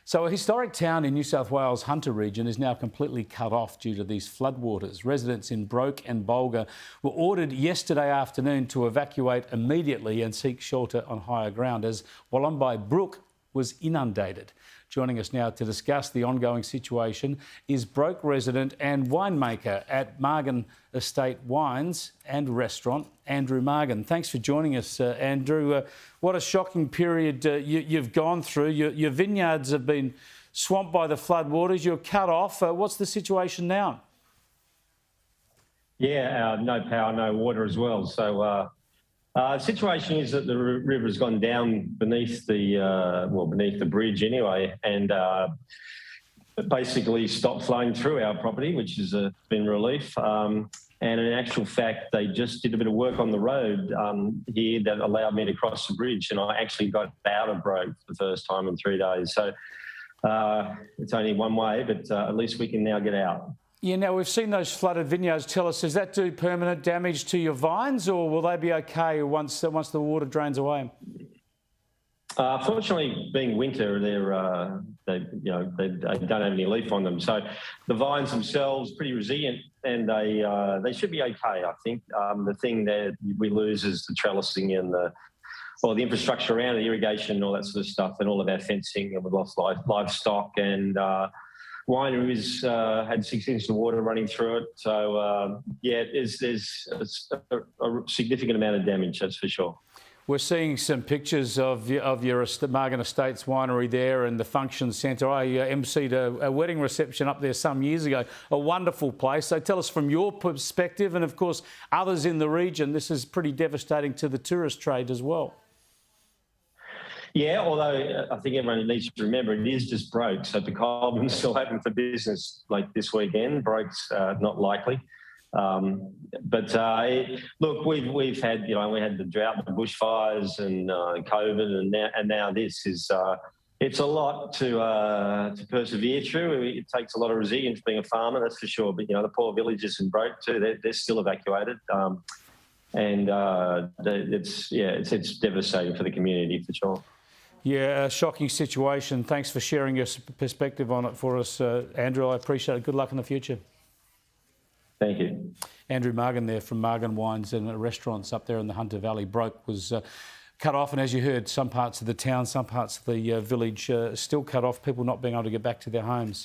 So a historic town in New South Wales' Hunter Region is now completely cut off due to these floodwaters. Residents in Broke and Bulga were ordered yesterday afternoon to evacuate immediately and seek shelter on higher ground as Wollombi Brook was inundated. Joining us now to discuss the ongoing situation is Broke resident and winemaker at Margan Estate Wines and Restaurant, Andrew Margan. Thanks for joining us, Andrew. What a shocking period you've gone through. Your vineyards have been swamped by the floodwaters. You're cut off. What's the situation now? Yeah, no power, no water as well. So the situation is that the river has gone down beneath the bridge anyway, and basically stopped flowing through our property, which has been relief. And in actual fact, they just did a bit of work on the road here that allowed me to cross the bridge, and I actually got out of Broke for the first time in 3 days. So it's only one way, but at least we can now get out. Yeah, now we've seen those flooded vineyards. Tell us, does that do permanent damage to your vines, or will they be okay once the water drains away? Fortunately, being winter, they don't have any leaf on them, so the vines themselves are pretty resilient, and they should be okay. I think the thing that we lose is the trellising and the infrastructure around it, irrigation, and all that sort of stuff, and all of our fencing, and we've lost livestock and. Wineries had 6 inches of water running through it, so there's a significant amount of damage, that's for sure. We're seeing some pictures of your Margan Estates winery there and the function centre. I emceed a wedding reception up there some years ago. A wonderful place. So tell us from your perspective, and of course others in the region, this is pretty devastating to the tourist trade as well. Yeah, although I think everyone needs to remember it is just Broke, so the Coleman's still open for business like this weekend. Broke's not likely. Look, we've had, we had the drought, the bushfires, and COVID, and now this is. It's a lot to persevere through. It takes a lot of resilience being a farmer, that's for sure. But the poor villagers in Broke too, they're still evacuated. It's devastating for the community for sure. Yeah, a shocking situation. Thanks for sharing your perspective on it for us, Andrew. I appreciate it. Good luck in the future. Thank you. Andrew Margan there from Margan Wines and Restaurants up there in the Hunter Valley. Broke was cut off, and as you heard, some parts of the town, some parts of the village still cut off, people not being able to get back to their homes.